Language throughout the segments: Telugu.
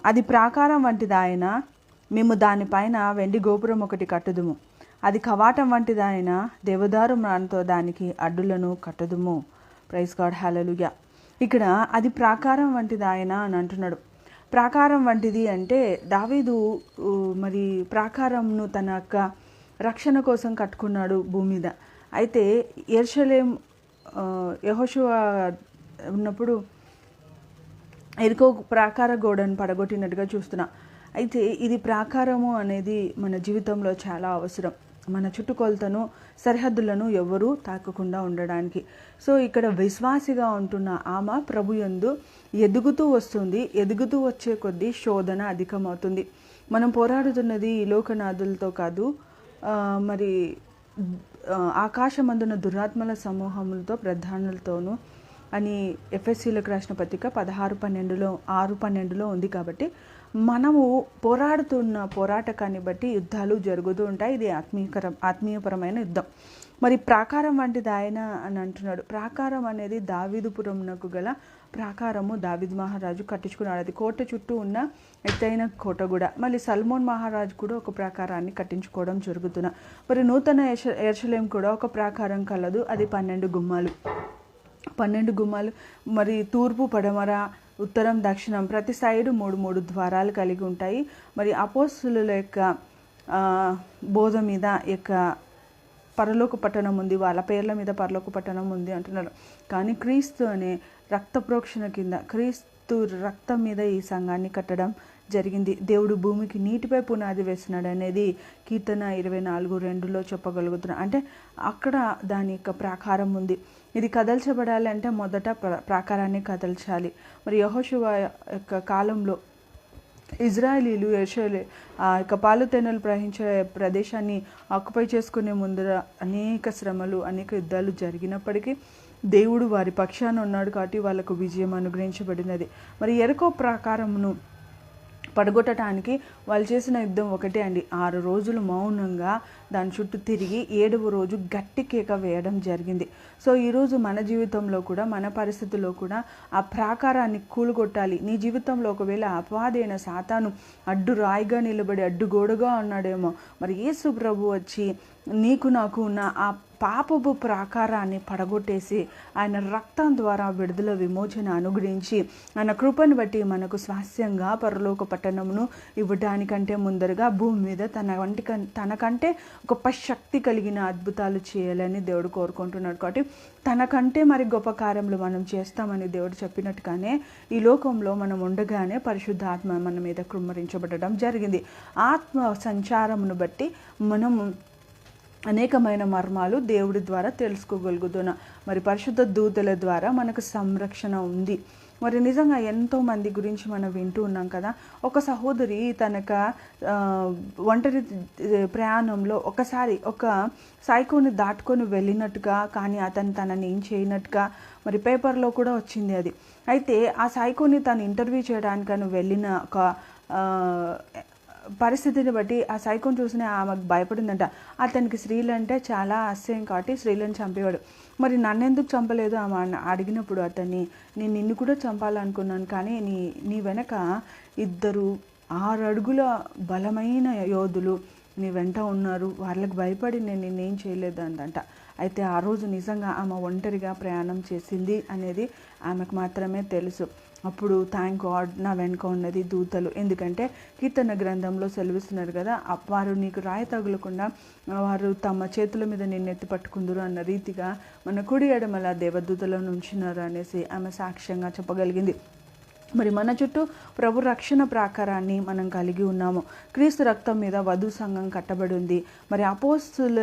అది ప్రాకారం వంటిదాయన, మేము దానిపైన వెండి గోపురం ఒకటి కట్టుదుము. అది కవాటం వంటిదాయన, దేవదారు మ్రాణతో దానికి అడ్డులను కట్టుదుము. ప్రైజ్ గాడ్, హల్లెలూయా. ఇక్కడ అది ప్రాకారం వంటిదాయన అని అంటున్నాడు. ప్రాకారం వంటిది అంటే దావీదు మరి ప్రాకారంను తన యొక్క రక్షణ కోసం కట్టుకున్నాడు భూమి మీద. అయితే యెరూషలేం యెహోషువ ఉన్నప్పుడు ఎరికో ప్రాకార గోడను పడగొట్టినట్టుగా చూస్తున్నా. అయితే ఇది ప్రాకారము అనేది మన జీవితంలో చాలా అవసరం, మన చుట్టుకొలతను సరిహద్దులను ఎవరూ తాకకుండా ఉండడానికి. సో ఇక్కడ విశ్వాసిగా ఉంటున్న ఆమె ప్రభు యందు ఎదుగుతూ వస్తుంది. ఎదుగుతూ వచ్చే కొద్దీ శోధన అధికమవుతుంది. మనం పోరాడుతున్నది ఈ లోకనాథులతో కాదు, మరి ఆకాశమందున దురాత్మల సమూహములతో ప్రధానులతోనూ అని ఎఫెసీలకు రాసిన పత్రిక 6:12 ఉంది. కాబట్టి మనము పోరాడుతున్న పోరాటకాన్ని బట్టి యుద్ధాలు జరుగుతూ ఉంటాయి. ఇది ఆత్మీయపరమైన యుద్ధం. మరి ప్రాకారం వంటిది ఆయన అని అంటున్నాడు. ప్రాకారం అనేది దావీదుపురమునకు గల ప్రాకారము దావీదు మహారాజు కట్టించుకున్నాడు. అది కోట చుట్టూ ఉన్న ఎత్తైన కోట కూడా. మళ్ళీ సల్మోన్ మహారాజు కూడా ఒక ప్రాకారాన్ని కట్టించుకోవడం జరుగుతున్నా. మరి నూతన యెరూషలేం కూడా ఒక ప్రాకారం కలదు. అది 12 గుమ్మాలు. 12 గుమ్మాలు. మరి తూర్పు, పడమర, ఉత్తరం, దక్షిణం ప్రతి సైడు 3 ద్వారాలు కలిగి ఉంటాయి. మరి అపోస్తుల యొక్క బోధ మీద యొక్క పరలోక పట్టణం ఉంది, వాళ్ళ పేర్ల మీద పరలోక పట్టణం ఉంది అంటున్నారు. కానీ క్రీస్తు అనే రక్త ప్రోక్షణ కింద, క్రీస్తు రక్తం మీద ఈ సంఘాన్ని కట్టడం జరిగింది. దేవుడు భూమికి నీటిపై పునాది వేసినాడు అనేది కీర్తన 24:2 చెప్పగలుగుతున్నాం. అంటే అక్కడ దాని యొక్క ప్రాకారం ఉంది. ఇది కదల్చబడాలి అంటే మొదట ప్రాకారాన్ని కదల్చాలి. మరి యెహోషువ యొక్క కాలంలో ఇజ్రాయేలీలు ఆ యొక్క పాలు తేనెలు ప్రవహించే ప్రదేశాన్ని ఆక్యుపై చేసుకునే ముందర అనేక శ్రమలు, అనేక యుద్ధాలు జరిగినప్పటికీ దేవుడు వారి పక్షాన ఉన్నాడు కాబట్టి వాళ్ళకు విజయం అనుగ్రహించబడినది. మరి యెరికో ప్రాకారమును పడగొట్టడానికి వాళ్ళు చేసిన యుద్ధం ఒకటే అండి. 6 రోజులు మౌనంగా దాని చుట్టూ తిరిగి 7వ రోజు గట్టి కేక వేయడం జరిగింది. సో ఈరోజు మన జీవితంలో కూడా, మన పరిస్థితుల్లో కూడా ఆ ప్రాకారాన్ని కూలుగొట్టాలి. నీ జీవితంలో ఒకవేళ అపవాదైన సాతాను అడ్డు రాయిగా నిలబడి అడ్డుగోడగా ఉన్నాడేమో, మరి యేసు ప్రభు వచ్చి నీకు నాకు ఉన్న ఆ పాపపు ప్రాకారాన్ని పడగొట్టేసి ఆయన రక్తం ద్వారా విడుదల, విమోచన అనుగ్రహించి ఆయన కృపను బట్టి మనకు స్వాస్యంగా పరలోక పట్టణమును ఇవ్వడానికంటే ముందరగా భూమి మీద తనకంటే గొప్ప శక్తి కలిగిన అద్భుతాలు చేయాలని దేవుడు కోరుకుంటున్నాడు. కాబట్టి తనకంటే మరి గొప్ప కార్యములు మనం చేస్తామని దేవుడు చెప్పినట్టుగానే ఈ లోకంలో మనం ఉండగానే పరిశుద్ధాత్మ మన మీద కృమ్మరించబడడం జరిగింది. ఆత్మ సంచారమును బట్టి మనము అనేకమైన మర్మాలు దేవుడి ద్వారా తెలుసుకోగలుగుతున్నాం. మరి పరిశుద్ధ దూతల ద్వారా మనకు సంరక్షణ ఉంది. మరి నిజంగా ఎంతోమంది గురించి మనం వింటూ ఉన్నాం కదా. ఒక సహోదరి తనక ఒంటరి ప్రయాణంలో ఒకసారి ఒక సైకోని దాటుకొని వెళ్ళినట్టుగా, కానీ అతను తనని ఏం చేయనట్టుగా మరి పేపర్లో కూడా వచ్చింది అది. అయితే ఆ సైకోని తను ఇంటర్వ్యూ చేయడానికని వెళ్ళిన ఒక పరిస్థితిని బట్టి ఆ సైకోని చూసిన ఆమెకు భయపడిందంట. అతనికి స్త్రీలు అంటే చాలా అసహ్యం కాబట్టి స్త్రీలను చంపేవాడు. మరి నన్ను ఎందుకు చంపలేదు ఆమె అడిగినప్పుడు అతన్ని, నేను నిన్ను కూడా చంపాలనుకున్నాను, కానీ నీ వెనక 2 6 అడుగుల బలమైన యోధులు నీ వెంట ఉన్నారు, వాళ్ళకి భయపడి నేను నిన్నేం చేయలేదు అందంట. అయితే ఆ రోజు నిజంగా ఆమె ఒంటరిగా ప్రయాణం చేసింది అనేది ఆమెకు మాత్రమే తెలుసు. అప్పుడు థ్యాంక్ గాడ్ నా వెనుక ఉన్నది దూతలు. ఎందుకంటే కీర్తన గ్రంథంలో సెలవిస్తున్నారు కదా, వారు నీకు రాయి తగులకుండా వారు తమ చేతుల మీద నిన్నెత్తి పట్టుకుందరు అన్న రీతిగా మన కుడి ఎడమల దేవదూతలను ఉంచినారు అనేసి ఆమె సాక్ష్యంగా చెప్పగలిగింది. మరి మన చుట్టూ ప్రభు రక్షణ ప్రాకారాన్ని మనం కలిగి ఉన్నాము. క్రీస్తు రక్తం మీద వధు సంఘం కట్టబడి ఉంది. మరి అపోస్తుల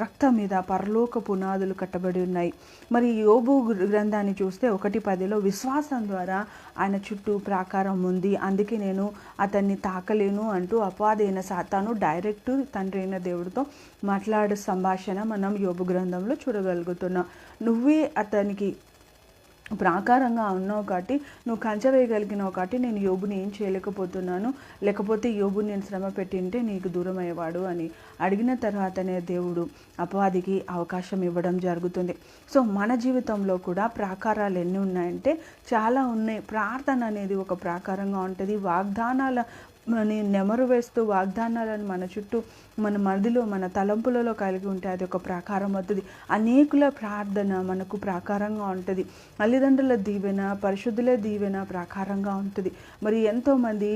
రక్తం మీద పరలోక పునాదులు కట్టబడి ఉన్నాయి. మరి యోబు గ్రంథాన్ని చూస్తే 1:10 విశ్వాసం ద్వారా ఆయన చుట్టూ ప్రాకారం ఉంది, అందుకే నేను అతన్ని తాకలేను అంటూ అపవాదైన సాతాను డైరెక్ట్ తండ్రి అయిన దేవుడితో మాట్లాడే సంభాషణ మనం యోబు గ్రంథంలో చూడగలుగుతున్నాం. నువ్వే అతనికి ప్రాకారంగా ఉన్నావు కాబట్టి, నువ్వు కంచె వేయగలిగినావు కాబట్టి నేను యోబుని ఏం చేయలేకపోతున్నాను, లేకపోతే యోబుని నేను శ్రమ పెట్టింటే నీకు దూరం అయ్యేవాడు అని అడిగిన తర్వాతనే దేవుడు అపవాదికి అవకాశం ఇవ్వడం జరుగుతుంది. సో మన జీవితంలో కూడా ప్రాకారాలు ఎన్ని ఉన్నాయంటే చాలా ఉన్నాయి. ప్రార్థన అనేది ఒక ప్రాకారంగా ఉంటుంది. వాగ్దానాల నెమరు వేస్తూ వాగ్దానాలను మన చుట్టూ, మన మదిలో, మన తలంపులలో కలిగి ఉంటే అది ఒక ప్రాకారం అవుతుంది. అనేకుల ప్రార్థన మనకు ప్రాకారంగా ఉంటుంది. తల్లిదండ్రుల దీవెన, పరిశుద్ధుల దీవెన ప్రాకారంగా ఉంటుంది. మరి ఎంతోమంది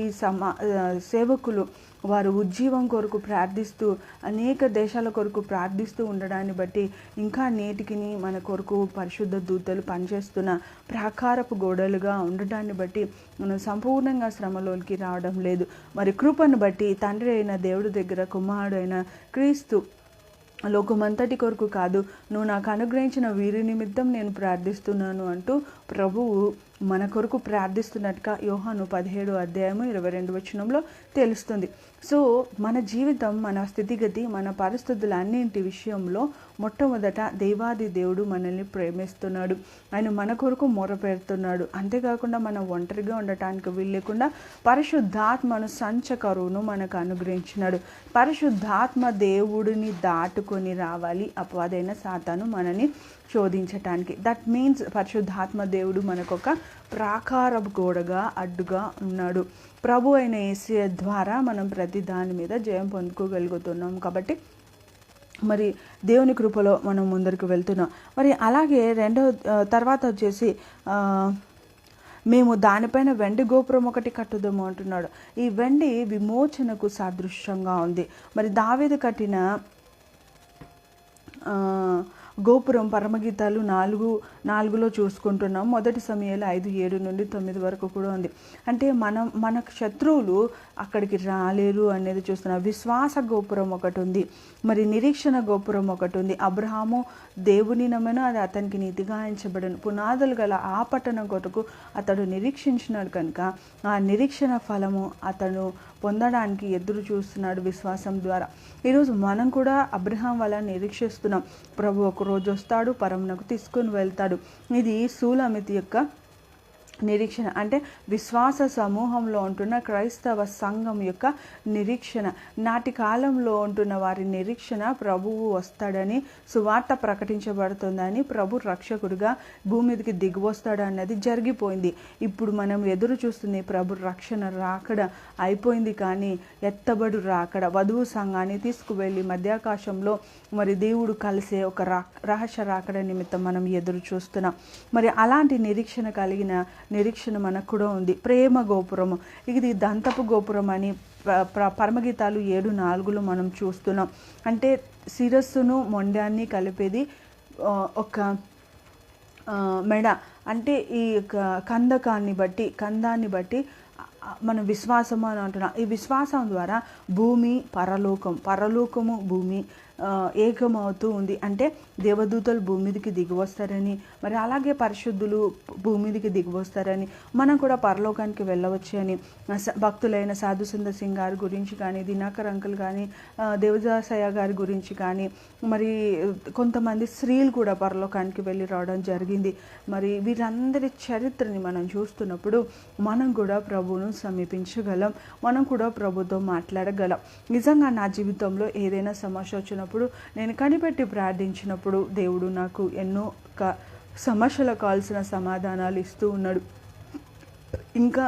సేవకులు వారు ఉజ్జీవం కొరకు ప్రార్థిస్తూ, అనేక దేశాల కొరకు ప్రార్థిస్తూ ఉండడాన్ని బట్టి ఇంకా నేటికి మన కొరకు పరిశుద్ధ దూతలు పనిచేస్తున్న ప్రాకారపు గోడలుగా ఉండటాన్ని బట్టి మనం సంపూర్ణంగా శ్రమలోనికి రావడం లేదు. మరి కృపను బట్టి తండ్రి అయిన దేవుడి దగ్గర కుమారుడు అయిన క్రీస్తు లోకమంతటి కొరకు కాదు, నువ్వు నాకు అనుగ్రహించిన వీరి నిమిత్తం నేను ప్రార్థిస్తున్నాను అంటూ ప్రభువు మన కొరకు ప్రార్థిస్తున్నట్టుగా యోహాను 17:22 తెలుస్తుంది. సో మన జీవితం, మన స్థితిగతి, మన పరిస్థితులు అన్నింటి విషయంలో మొట్టమొదట దేవాది దేవుడు మనల్ని ప్రేమిస్తున్నాడు. ఆయన మన కొరకు మొరపెడుతున్నాడు. అంతేకాకుండా మనం ఒంటరిగా ఉండటానికి వీల్లేకుండా పరిశుద్ధాత్మను సంచకరువును మనకు అనుగ్రహించినాడు. పరిశుద్ధాత్మ దేవుడిని దాటుకొని రావాలి అపవాదైన సాతాను మనని శోధించటానికి. దట్ మీన్స్ పరిశుద్ధాత్మ దేవుడు మనకొక ప్రాకారపు గోడగా అడ్డుగా ఉన్నాడు. ప్రభు అయిన యేసయ్య ద్వారా మనం ప్రతి దాని మీద జయం పొందుకోగలుగుతున్నాం. కాబట్టి మరి దేవుని కృపలో మనం ముందరికి వెళ్తున్నాం. మరి అలాగే తర్వాత వచ్చేసి మేము దానిపైన వెండి గోపురం ఒకటి కట్టుదాము అంటున్నాడు. ఈ వెండి విమోచనకు సాదృశ్యంగా ఉంది. మరి దావీదు కట్టిన గోపురం పరమగీతాలు 4:4 చూసుకుంటున్నాం. 1 సమూయేలు 5:7-9 వరకు కూడా ఉంది. అంటే మనకు శత్రువులు అక్కడికి రాలేరు అనేది చూస్తున్నాం. విశ్వాస గోపురం ఒకటి ఉంది, మరి నిరీక్షణ గోపురం ఒకటి ఉంది. అబ్రహాము దేవుని నమ్మను, అది అతనికి నీతిగా ఎంచబడను. పునాదులు గల ఆ పట్టణం కొరకు అతడు నిరీక్షించినాడు కనుక ఆ నిరీక్షణ ఫలము అతను పొందడానికి ఎదురు చూస్తున్నాడు విశ్వాసం ద్వారా. ఈరోజు మనం కూడా అబ్రహాం వల్ల నిరీక్షిస్తున్నాం. ప్రభు ఒక రోజు వస్తాడు, పరమునకు తీసుకొని వెళ్తాడు. ఇది షూలమితు యొక్క నిరీక్షణ. అంటే విశ్వాస సమూహంలో ఉంటున్న క్రైస్తవ సంఘం యొక్క నిరీక్షణ. నాటి కాలంలో ఉంటున్న వారి నిరీక్షణ ప్రభువు వస్తాడని, సువార్త ప్రకటించబడుతుందని, ప్రభు రక్షకుడిగా భూమి మీదకి దిగివస్తాడు అన్నది జరిగిపోయింది. ఇప్పుడు మనం ఎదురు చూస్తుంది ప్రభు రక్షణ రాకడ అయిపోయింది. కానీ ఎత్తబడు రాకడ, వధువు సంఘాన్ని తీసుకువెళ్ళి మధ్యాకాశంలో మరి దేవుడు కలిసే ఒక రహస్య రాకడ నిమిత్తం మనం ఎదురు చూస్తున్నాం. మరి అలాంటి నిరీక్షణ కలిగిన నిరీక్షణ మనకు కూడా ఉంది. ప్రేమ గోపురము, ఇది దంతపు గోపురం అని పరమగీతాలు 7:4 మనం చూస్తున్నాం. అంటే శిరస్సును మొండాన్ని కలిపేది ఒక మెడ. అంటే ఈ కందాన్ని బట్టి మన విశ్వాసము అని అంటున్నాం. ఈ విశ్వాసం ద్వారా భూమి పరలోకము భూమి ఏకమవుతూ ఉంది. అంటే దేవదూతలు భూమి మీదకి దిగివస్తారని, మరి అలాగే పరిశుద్ధులు భూమి మీదకి దిగివస్తారని, మనం కూడా పరలోకానికి వెళ్ళవచ్చు అని భక్తులైన సాధు సుందర్ సింగ్ గారి గురించి కానీ, దినాకర్ అంకుల్ కానీ, దేవదాసయ్య గారి గురించి కానీ, మరి కొంతమంది స్త్రీలు కూడా పరలోకానికి వెళ్ళి రావడం జరిగింది. మరి వీరందరి చరిత్రని మనం చూస్తున్నప్పుడు మనం కూడా ప్రభువును సమీపించగలం, మనం కూడా ప్రభుతో మాట్లాడగలం. నిజంగా నా జీవితంలో ఏదైనా సమస్య వచ్చినప్పుడు, నేను కనిపెట్టి ప్రార్థించినప్పుడు దేవుడు నాకు ఎన్నో సమస్యలకు కావాల్సిన సమాధానాలు ఇస్తూ ఉన్నాడు. ఇంకా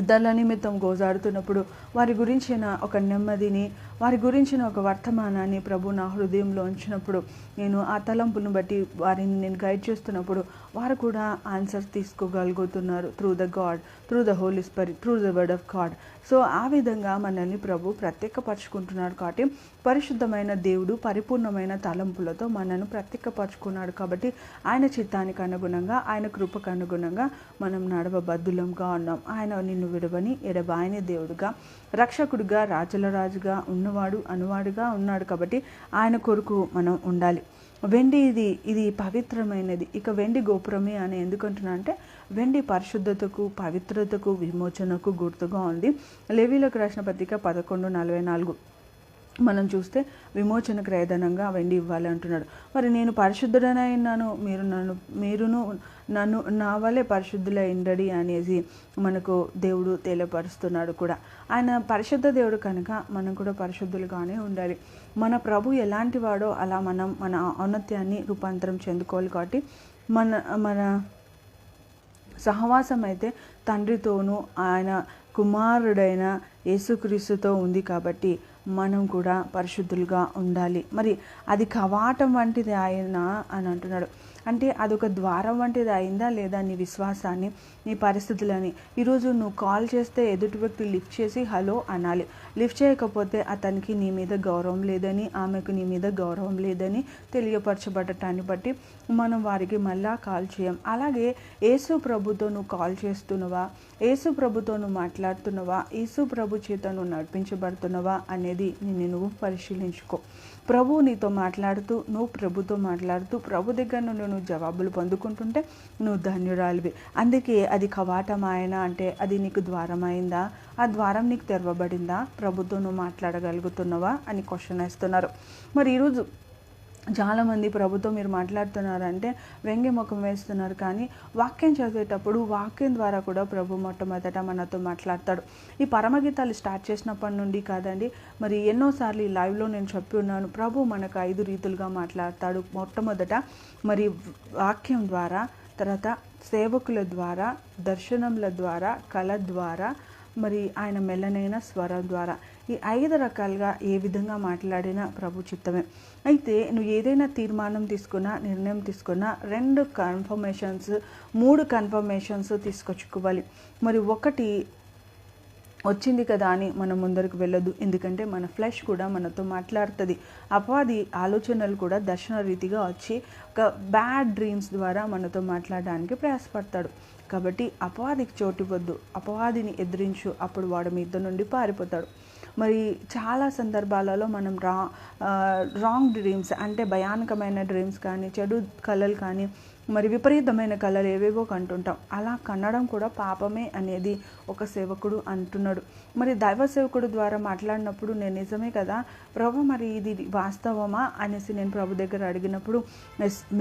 ఇతరుల నిమిత్తం గోజాడుతున్నప్పుడు వారి గురించిన ఒక నెమ్మదిని, వారి గురించిన ఒక వర్తమానాన్ని ప్రభు నా హృదయంలో ఉంచినప్పుడు, నేను ఆ తలంపును బట్టి వారిని నేను గైడ్ చేస్తున్నప్పుడు వారు కూడా ఆన్సర్ తీసుకోగలుగుతున్నారు through the God, through the Holi Spirit, through the word of God. So ఆ విధంగా మనల్ని ప్రభు ప్రత్యేకపరుచుకుంటున్నాడు. కాబట్టి పరిశుద్ధమైన దేవుడు పరిపూర్ణమైన తలంపులతో మనను ప్రత్యేకపరుచుకున్నాడు. కాబట్టి ఆయన చిత్తానికి అనుగుణంగా, ఆయన కృపకు అనుగుణంగా మనం నడవబద్దులంగా ఉన్నాం. ఆయన నిన్ను విడవని ఎడబాయని దేవుడుగా, రక్షకుడిగా, రాజుల రాజుగా ఉన్నవాడు, అనువాడుగా ఉన్నాడు. కాబట్టి ఆయన కొరకు మనం ఉండాలి. వెండి ఇది పవిత్రమైనది. ఇక వెండి గోపురమే అని ఎందుకంటున్నా అంటే, వెండి పరిశుద్ధతకు, పవిత్రతకు, విమోచనకు గుర్తుగా ఉంది. లేవీయులకు రాసిన పత్రిక 11:44. మనం చూస్తే విమోచన క్రయధనంగా వెండి ఇవ్వాలి అంటున్నాడు. మరి నేను పరిశుద్ధుడనైనాను, మీరును నన్ను నా వలె పరిశుద్ధులైండడి అనేసి మనకు దేవుడు తెలియపరుస్తున్నాడు కూడా. ఆయన పరిశుద్ధ దేవుడు కనుక మనం కూడా పరిశుద్ధులుగానే ఉండాలి. మన ప్రభు ఎలాంటి వాడో అలా మనం మన ఔన్నత్యాన్ని రూపాంతరం చెందుకోవాలి. కాబట్టి మన సహవాసం అయితే తండ్రితోనూ ఆయన కుమారుడైన యేసుక్రీస్తుతో ఉంది. కాబట్టి మనం కూడా పరిశుద్ధులుగా ఉండాలి. మరి అది కవాటం వంటిది ఆయన అని అంటున్నాడు. అంటే అదొక ద్వారం వంటిది అయిందా లేదా నీ విశ్వాసాన్ని, నీ పరిస్థితులని. ఈరోజు నువ్వు కాల్ చేస్తే ఎదుటి వ్యక్తి లిఫ్ట్ చేసి హలో అనాలి. లిఫ్ట్ చేయకపోతే అతనికి నీ మీద గౌరవం లేదని, ఆమెకు నీ మీద గౌరవం లేదని తెలియపరచబడటాన్ని బట్టి మనం వారికి మళ్ళా కాల్ చేయం. అలాగే యేసు ప్రభుతో నువ్వు కాల్ చేస్తున్నావా, యేసు ప్రభుతో నువ్వు మాట్లాడుతున్నావా, యేసు ప్రభు చేత నువ్వు నడిపించబడుతున్నావా అనేది నువ్వు పరిశీలించుకో. ప్రభు నీతో మాట్లాడుతూ, నువ్వు ప్రభుతో మాట్లాడుతూ, ప్రభు దగ్గర నుండి నువ్వు జవాబులు పొందుకుంటుంటే నువ్వు ధన్యురాలివి. అందుకే అది కవాటమాయన అంటే అది నీకు ద్వారమైందా, ఆ ద్వారం నీకు తెరవబడిందా, ప్రభుతో నువ్వు మాట్లాడగలుగుతున్నావా అని క్వశ్చన్ వేస్తున్నారు. మరి ఈరోజు చాలామంది ప్రభుతో మీరు మాట్లాడుతున్నారంటే వ్యంగ్య ముఖం వేస్తున్నారు. కానీ వాక్యం చదివేటప్పుడు వాక్యం ద్వారా కూడా ప్రభు మొట్టమొదట మనతో మాట్లాడతాడు. ఈ పరమగీతాలు స్టార్ట్ చేసినప్పటి నుండి కాదండి, మరి ఎన్నోసార్లు ఈ లైవ్లో నేను చెప్పి ఉన్నాను, ప్రభు మనకు 5 రీతులుగా మాట్లాడతాడు. మొట్టమొదట మరి వాక్యం ద్వారా, తర్వాత సేవకుల ద్వారా, దర్శనముల ద్వారా, కళ ద్వారా, మరి ఆయన మెల్లనైన స్వరం ద్వారా. ఈ 5 రకాలుగా ఏ విధంగా మాట్లాడినా ప్రభు చిత్తమే. అయితే నువ్వు ఏదైనా తీర్మానం తీసుకున్నా, నిర్ణయం తీసుకున్నా 2 కన్ఫర్మేషన్స్ 3 కన్ఫర్మేషన్స్ తీసుకొచ్చుకోవాలి. మరి ఒకటి వచ్చింది కదా అని మనం ముందరకు వెళ్ళొద్దు. ఎందుకంటే మన ఫ్లెష్ కూడా మనతో మాట్లాడుతుంది. అపవాది ఆలోచనలు కూడా దర్శన రీతిగా వచ్చి ఒక బ్యాడ్ డ్రీమ్స్ ద్వారా మనతో మాట్లాడడానికి ప్రయాసపడతాడు. కాబట్టి అపవాదికి చోటివ్వద్దు, అపవాదిని ఎదిరించు, అప్పుడు వాడు మీ ఇద్దరు నుండి పారిపోతాడు. మరి చాలా సందర్భాలలో మనం రాంగ్ డ్రీమ్స్ అంటే భయానకమైన డ్రీమ్స్ కానీ, చెడు కళలు కానీ, మరి విపరీతమైన కళలు ఏవేవో కంటుంటాం. అలా కనడం కూడా పాపమే అనేది ఒక సేవకుడు అంటున్నాడు. మరి దైవ సేవకుడు ద్వారా మాట్లాడినప్పుడు నేను నిజమే కదా ప్రభు, మరి ఇది వాస్తవమా అనేసి నేను ప్రభు దగ్గర అడిగినప్పుడు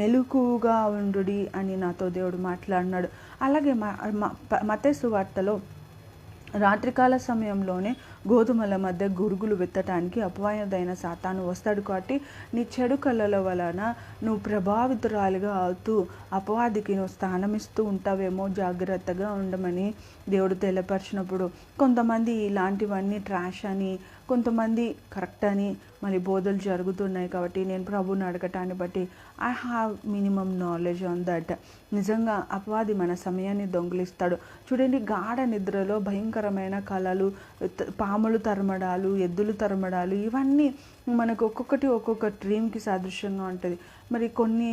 మెలకువగా ఉండుడి అని నాతో దేవుడు మాట్లాడినాడు. అలాగే మత్తయి సువార్తలో రాత్రికాల సమయంలోనే గోధుమల మధ్య గురుగులు విత్తటానికి అపవాదైన సాతాను వస్తాడు. కాబట్టి నీ చెడు కళల వలన నువ్వు ప్రభావితురాలుగా అవుతూ అపవాదికి నువ్వు స్థానం ఇస్తూ ఉంటావేమో, జాగ్రత్తగా ఉండమని దేవుడు తెలియపరిచినప్పుడు కొంతమంది ఇలాంటివన్నీ ట్రాష్ అని, కొంతమంది కరెక్ట్ అని మళ్ళీ బోధలు జరుగుతున్నాయి. కాబట్టి నేను ప్రభుని అడగటాన్ని బట్టి I have minimum knowledge on that. నిజంగా అపవాది మన సమయాన్ని దొంగిలిస్తాడు. చూడండి, గాఢ నిద్రలో భయంకరమైన కళలు, పాములు తరమడాలు, ఎద్దులు తరమడాలు, ఇవన్నీ మనకు ఒక్కొక్కటి ఒక్కొక్క డ్రీమ్కి సాదృశ్యంగా ఉంటుంది. మరి కొన్ని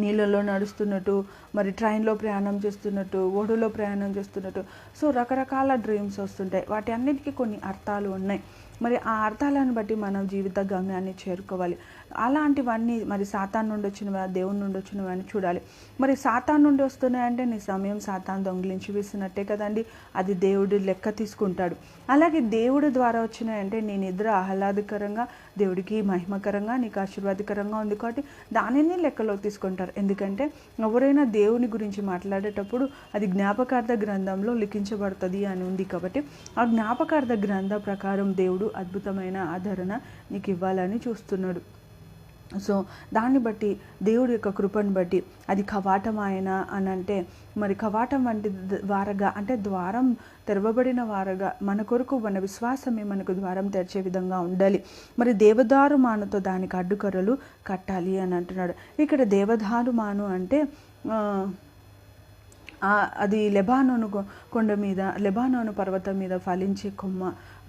నీళ్ళలో నడుస్తున్నట్టు, మరి ట్రైన్లో ప్రయాణం చేస్తున్నట్టు, ఓడలో ప్రయాణం చేస్తున్నట్టు, సో రకరకాల డ్రీమ్స్ వస్తుంటాయి. వాటి అన్నిటికీ కొన్ని అర్థాలు ఉన్నాయి. మరి ఆ అర్థాలను బట్టి మనం జీవిత గమ్యాన్ని చేరుకోవాలి. అలాంటివన్నీ మరి సాతాన్ నుండి వచ్చినవా, దేవుని నుండి వచ్చినవా అని చూడాలి. మరి సాతాన్ నుండి వస్తున్నాయంటే నీ సమయం సాతాన్ దొంగిలించి వేసినట్టే కదండి, అది దేవుడు లెక్క తీసుకుంటాడు. అలాగే దేవుడి ద్వారా వచ్చినాయంటే నీ నిద్ర ఆహ్లాదకరంగా, దేవుడికి మహిమకరంగా, నీకు ఆశీర్వాదకరంగా ఉంది కాబట్టి దానిని లెక్కలోకి తీసుకుంటారు. ఎందుకంటే ఎవరైనా దేవుని గురించి మాట్లాడేటప్పుడు అది జ్ఞాపకార్థ గ్రంథంలో లిఖించబడుతుంది అని ఉంది. కాబట్టి ఆ జ్ఞాపకార్థ గ్రంథ ప్రకారం దేవుడు అద్భుతమైన ఆదరణ నీకు ఇవ్వాలని చూస్తున్నాడు. సో దాన్ని బట్టి దేవుడి యొక్క కృపను బట్టి అది కవాటం ఆయన అని అంటే, మరి కవాటం వంటి వారగా అంటే ద్వారం తెరవబడిన వారగా మన కొరకు మన విశ్వాసమే మనకు ద్వారం తెరిచే విధంగా ఉండాలి. మరి దేవదారు మానుతో దానికి అడ్డుకర్రలు కట్టాలి అని అంటున్నాడు. ఇక్కడ దేవదారు మాను అంటే అది లెబానోను కొండ మీద, లెబానోను పర్వతం మీద ఫలించే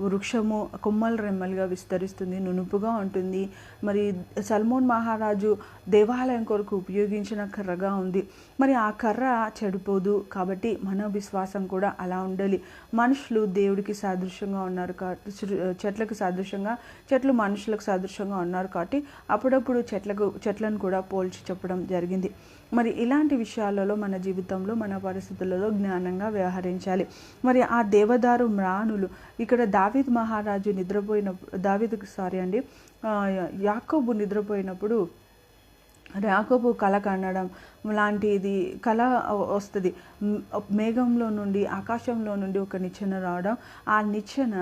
వృక్షము కొమ్మలు రెమ్మలుగా విస్తరిస్తుంది, నునుపుగా ఉంటుంది. మరి సల్మోన్ మహారాజు దేవాలయం కొరకు ఉపయోగించిన కర్రగా ఉంది. మరి ఆ కర్ర చెడిపోదు. కాబట్టి మన విశ్వాసం కూడా అలా ఉండాలి. మనుషులు దేవుడికి సాదృశ్యంగా ఉన్నారు కాబట్టి, చెట్లకు సాదృశ్యంగా, చెట్లు మనుషులకు సాదృశ్యంగా ఉన్నారు కాబట్టి అప్పుడప్పుడు చెట్లను కూడా పోల్చి చెప్పడం జరిగింది. మరి ఇలాంటి విషయాలలో మన జీవితంలో, మన పరిస్థితులలో జ్ఞానంగా వ్యవహరించాలి. మరి ఆ దేవదారు మ్రానులు ఇక్కడ దావీద్ మహారాజు యాకోబు నిద్రపోయినప్పుడు యాకోబు కల కనడం లాంటిది కళ వస్తుంది. మేఘంలో నుండి ఆకాశంలో నుండి ఒక నిచ్చెన రావడం, ఆ నిచ్చెన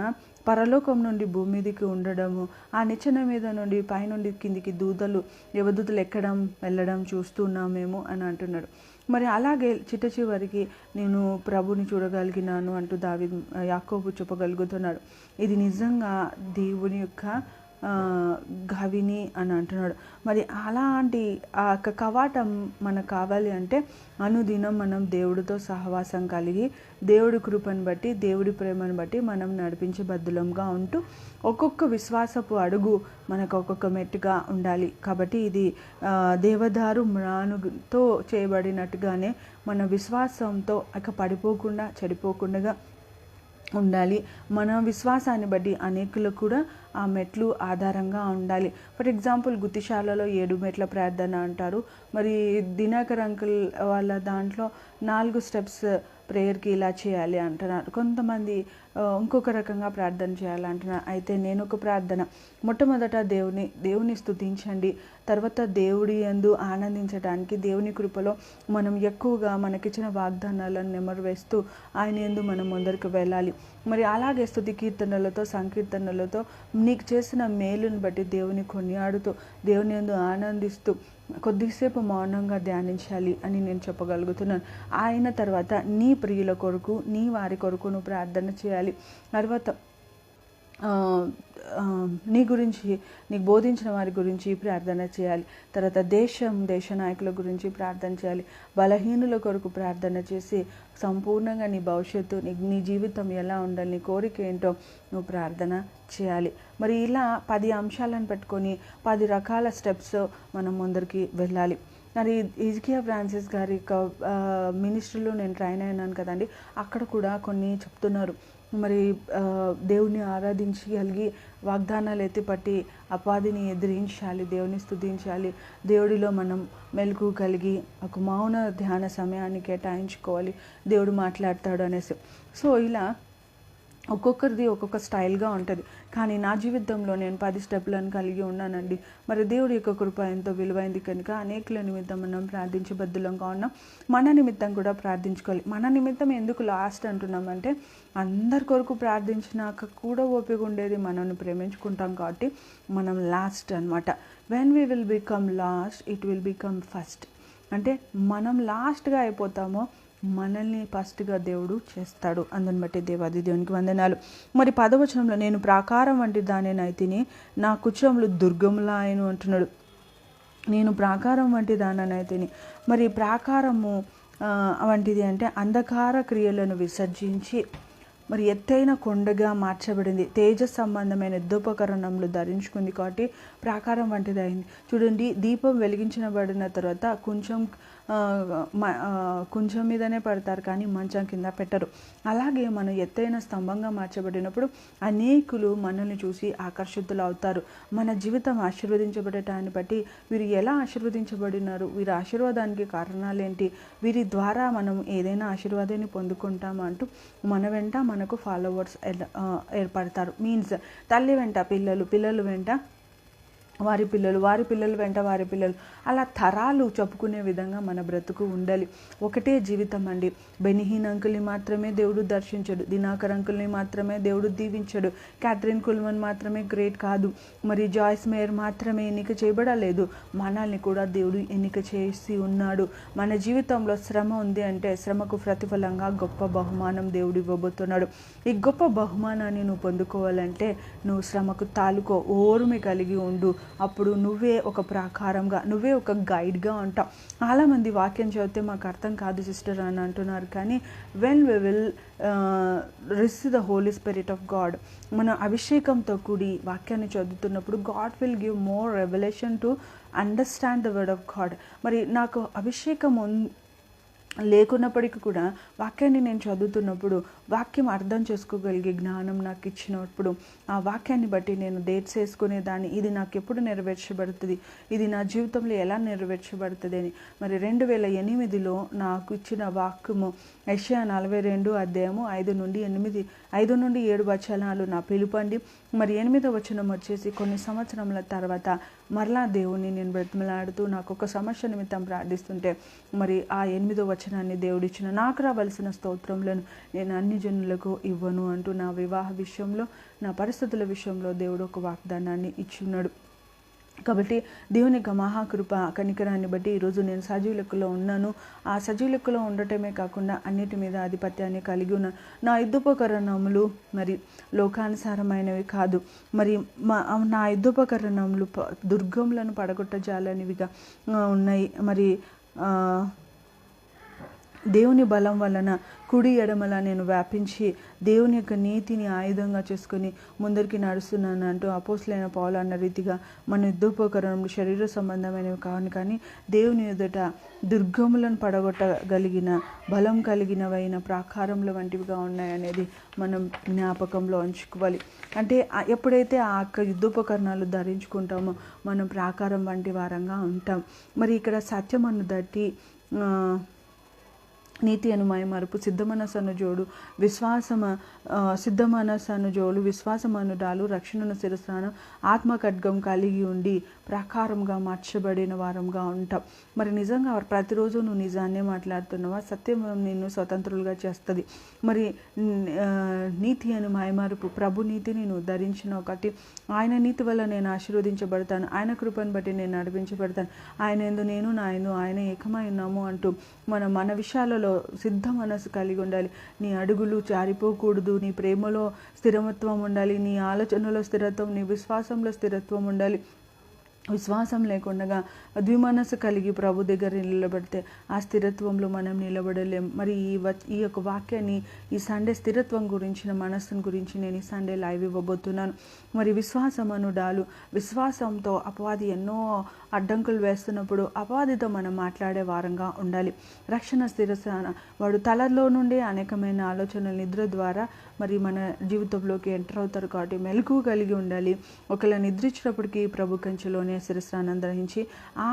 పరలోకం నుండి భూమి మీదకి ఉండడము, ఆ నిచ్చెన మీద నుండి పైనుండి కిందికి దేవదూతలు ఎక్కడం వెళ్ళడం చూస్తున్నామేమో అని అంటున్నాడు. మరి అలాగే చివరికి నేను ప్రభుని చూడగలిగినాను అంటూ యాకోబు చెప్పగలుగుతున్నాడు. ఇది నిజంగా దేవుని యొక్క గవిని అని అంటున్నాడు. మరి అలాంటి ఆ కవాటం మనకు కావాలి అంటే అనుదినం మనం దేవుడితో సహవాసం కలిగి దేవుడి కృపను బట్టి దేవుడి ప్రేమను బట్టి మనం నడిపించే బద్దులంగా ఉంటూ ఒక్కొక్క విశ్వాసపు అడుగు మనకు ఒక్కొక్క మెట్టుగా ఉండాలి. కాబట్టి ఇది దేవదారు మ్రానుతో చేయబడినట్టుగానే మన విశ్వాసంతో పడిపోకుండా చెడిపోకుండా ఉండాలి. మన విశ్వాసాన్ని బట్టి అనేకులకు కూడా ఆ మెట్లు ఆధారంగా ఉండాలి. ఫర్ ఎగ్జాంపుల్ గుత్తిశాలలో 7 మెట్ల ప్రార్థన అంటారు. మరి దినాకర్ అంకుల్ వాళ్ళ దాంట్లో 4 స్టెప్స్ ప్రేయర్కి ఇలా చేయాలి అంటున్నారు. కొంతమంది ఇంకొక రకంగా ప్రార్థన చేయాలంటున్నారు. అయితే నేను ఒక ప్రార్థన, మొట్టమొదట దేవుని స్తుతించండి, తర్వాత దేవుడి యందు ఆనందించడానికి దేవుని కృపలో మనం ఎక్కువగా మనకిచ్చిన వాగ్దానాలను నెమరువేస్తూ ఆయన యందు మనం ముందరికి వెళ్ళాలి. మరి అలాగే స్తుతి కీర్తనలతో సంకీర్తనలతో నీకు చేసిన మేలుని బట్టి దేవుని కొనియాడుతూ దేవుని యందు ఆనందిస్తూ కొద్దిసేపు మౌనంగా ధ్యానించాలి అని నేను చెప్పగలుగుతున్నాను. ఆయన తర్వాత నీ ప్రియుల కొరకు నీ వారి కొరకు నువ్వు ప్రార్థన చేయాలి. తర్వాత నీ గురించి నీకు బోధించిన వారి గురించి ప్రార్థన చేయాలి. తర్వాత దేశ నాయకుల గురించి ప్రార్థన చేయాలి. బలహీనుల కొరకు ప్రార్థన చేసి సంపూర్ణంగా నీ భవిష్యత్తు నీ జీవితం ఎలా ఉండాలి, నీ కోరిక ఏంటో నువ్వు ప్రార్థన చేయాలి. మరి ఇలా 10 అంశాలను పెట్టుకొని 10 రకాల స్టెప్స్ మనం ముందరికి వెళ్ళాలి. మరి హిజ్కియా ఫ్రాన్సిస్ గారి మినిస్ట్రీలో నేను ట్రైన్ అయినాను కదండి, అక్కడ కూడా కొన్ని చెప్తున్నారు. మరి దేవుని ఆరాధించగలిగి వాగ్దానాలు ఎత్తిపట్టి అపాధిని ఎదిరించాలి, దేవుని స్తుతించాలి, దేవుడిలో మనం మెలకు కలిగి ఒక మౌన ధ్యాన సమయాన్ని కేటాయించుకోవాలి, దేవుడు మాట్లాడతాడు అనేసి. సో ఇలా ఒక్కొక్కరిది ఒక్కొక్క స్టైల్గా ఉంటుంది. కానీ నా జీవితంలో నేను 10 స్టెప్లను కలిగి ఉన్నానండి. మరి దేవుడి యొక్క కృప ఎంతో విలువైంది కనుక అనేకుల నిమిత్తం మనం ప్రార్థించే బద్దులంగా ఉన్నాం. మన నిమిత్తం కూడా ప్రార్థించుకోవాలి. మన నిమిత్తం ఎందుకు లాస్ట్ అంటున్నామంటే అందరి కొరకు ప్రార్థించినాక కూడా ఓపిక ఉండేది మనల్ని ప్రేమించుకుంటాం కాబట్టి మనం లాస్ట్ అనమాట. When we will become lost it will become first. అంటే మనం లాస్ట్గా అయిపోతామో మనల్ని ఫస్ట్గా దేవుడు చేస్తాడు. అందుని బట్టి దేవాది దేవునికి వందనాలు. మరి 10వ వచనంలో నేను ప్రాకారం వంటి దానినైతిని, నా కుచములు దుర్గములా ఆయను అంటున్నాడు. నేను ప్రాకారం వంటి దానినైతిని. మరి ప్రాకారము వంటిది అంటే అంధకార క్రియలను విసర్జించి మరి ఎత్తైన కొండగా మార్చబడింది, తేజ సంబంధమైన యుద్ధోపకరణములు ధరించుకుంది కాబట్టి ప్రాకారం వంటిది అయింది. చూడండి, దీపం వెలిగించబడిన తర్వాత కొంచెం మీదనే పడతారు కానీ మంచం కింద పెట్టరు. అలాగే మనం ఎత్తైన స్తంభంగా మార్చబడినప్పుడు అనేకులు మనల్ని చూసి ఆకర్షితులు అవుతారు. మన జీవితం ఆశీర్వదించబడటాన్ని బట్టి వీరు ఎలా ఆశీర్వదించబడినారు, వీరి ఆశీర్వాదానికి కారణాలేంటి, వీరి ద్వారా మనం ఏదైనా ఆశీర్వాదాన్ని పొందుకుంటామా అంటూ మన వెంట మనకు ఫాలోవర్స్ ఏర్పడతారు. మీన్స్ తల్లి వెంట పిల్లలు, పిల్లలు వెంట వారి పిల్లలు, వారి పిల్లల వెంట వారి పిల్లలు, అలా తరాలు చెప్పుకునే విధంగా మన బ్రతుకు ఉండాలి. ఒకటే జీవితం అండి. బెనిహీన్ అంకుల్ని మాత్రమే దేవుడు దర్శించడు, దినాకర్ అంకుల్ని మాత్రమే దేవుడు దీవించడు, క్యాథరిన్ కుల్మన్ మాత్రమే గ్రేట్ కాదు, మరి జాయిస్ మేయర్ మాత్రమే ఎన్నిక చేయబడలేదు, మనల్ని కూడా దేవుడు ఎన్నిక చేసి ఉన్నాడు. మన జీవితంలో శ్రమ ఉంది అంటే శ్రమకు ప్రతిఫలంగా గొప్ప బహుమానం దేవుడు ఇవ్వబోతున్నాడు. ఈ గొప్ప బహుమానాన్ని నువ్వు పొందుకోవాలంటే నువ్వు శ్రమకు తాలుకో, ఓర్మి కలిగి ఉండు. అప్పుడు నువ్వే ఒక ప్రాకారంగా, నువ్వే ఒక గైడ్గా ఉంటావు. చాలామంది వాక్యం చదివితే మాకు అర్థం కాదు సిస్టర్ అని అంటున్నారు. కానీ when we will receive the Holi spirit of God, మన అభిషేకంతో కూడి వాక్యాన్ని చదువుతున్నప్పుడు God will give more revolution to understand the word of God. మరి నాకు అభిషేకం లేకున్నప్పటికీ కూడా వాక్యాన్ని నేను చదువుతున్నప్పుడు వాక్యం అర్థం చేసుకోగలిగే జ్ఞానం నాకు ఇచ్చినప్పుడు ఆ వాక్యాన్ని బట్టి నేను డేట్స్ వేసుకునే దాన్ని, ఇది నాకు ఎప్పుడు నెరవేర్చబడుతుంది, ఇది నా జీవితంలో ఎలా నెరవేర్చబడుతుంది అని. మరి 2008లో నాకు ఇచ్చిన వాక్యము యెషయా 42 5 నుండి 7 వచనాలు నా పిలుపండి. మరి 8వ వచనం వచ్చేసి కొన్ని సంవత్సరముల తర్వాత మరలా దేవుని నేను బ్రతిమలాడుతూ నాకు ఒక సమస్య నిమిత్తం ప్రార్థిస్తుంటే మరి ఆ 8వ వచనాన్ని దేవుడిచ్చిన, నాకు రావలసిన స్తోత్రములను నేను అన్ని జనులకు ఇవ్వను అంటూ నా వివాహ విషయంలో, నా పరిస్థితుల విషయంలో దేవుడు ఒక వాగ్దానాన్ని ఇచ్చున్నాడు. కాబట్టి దేవుని యొక్క మహాకృప కనికరాన్ని బట్టి ఈరోజు నేను సజీవ లెక్కలో ఉన్నాను. ఆ సజీవ లెక్కలో ఉండటమే కాకుండా అన్నిటి మీద ఆధిపత్యాన్ని కలిగి ఉన్నాను. నా యుద్ధోపకరణములు మరి లోకానుసారమైనవి కాదు, మరి నా యుద్ధోపకరణములు దుర్గములను పడగొట్టజాలనివిగా ఉన్నాయి. మరి దేవుని బలం వలన కుడి ఎడమల నేను వ్యాపించి దేవుని యొక్క నీతిని ఆయుధంగా చేసుకుని ముందరికి నడుస్తున్నాను అంటూ అపోస్తలుడైన పౌలు అన్న రీతిగా మన యుద్ధోపకరణములు శరీర సంబంధమైనవి కావు, కానీ దేవుని ఎదుట దుర్గములను పడగొట్టగలిగిన బలం కలిగినవైన ప్రాకారముల వంటివిగా ఉన్నాయనేది మనం జ్ఞాపకంలో ఉంచుకోవాలి. అంటే ఎప్పుడైతే ఆ యొక్క యుద్ధోపకరణాలు ధరించుకుంటామో మనం ప్రాకారం వంటి వారంగా ఉంటాం. మరి ఇక్కడ సత్యమను దట్టి నీతి అను మైమరుపు సిద్ధమనస్సను జోడు విశ్వాసమనుడాలు రక్షణను శిరస్సును ఆత్మ ఖడ్గం కలిగి ఉండి ప్రాకారంగా మార్చబడిన వారంగా ఉంటాం. మరి నిజంగా ప్రతిరోజు నువ్వు నిజాన్నే మాట్లాడుతున్నావా? సత్యం నిన్ను స్వతంత్రులుగా చేస్తుంది. మరి నీతి అని మైమరుపు ప్రభు నీతిని నువ్వు ధరించిన ఒకటి, ఆయన నీతి వల్ల నేను ఆశీర్వదించబడతాను, ఆయన కృపను బట్టి నేను నడిపించబడతాను, ఆయన యందు నేను నా యందు ఆయన ఏకమై ఉన్నాము అంటూ మన విషయాలలో సిద్ధ మనసు కలిగి ఉండాలి. నీ అడుగులు జారిపోకూడదు, నీ ప్రేమలో స్థిరత్వం ఉండాలి, నీ ఆలోచనలో స్థిరత్వం, నీ విశ్వాసంలో స్థిరత్వం ఉండాలి. విశ్వాసం లేకుండా ద్విమనస్సు కలిగి ప్రభు దగ్గర నిలబడితే ఆ స్థిరత్వంలో మనం నిలబడలేం. మరి ఈ యొక్క వాక్యాన్ని ఈ సండే స్థిరత్వం గురించిన మనస్సును గురించి నేను ఈ సండే లైవ్ ఇవ్వబోతున్నాను. మరి విశ్వాసమనుడాలు విశ్వాసంతో అపవాది ఎన్నో అడ్డంకులు వేస్తున్నప్పుడు అపవాదితో మనం మాట్లాడే వారంగా ఉండాలి. రక్షణ స్థిరస్థాన వాడు తలలో నుండి అనేకమైన ఆలోచనలు నిద్ర ద్వారా మరి మన జీవితంలోకి ఎంటర్ అవుతారు. కాబట్టి మెలకువ కలిగి ఉండాలి. ఒకవేళ నిద్రించినప్పటికీ ప్రభు కంచెలోనే శిరస్సును ధరించి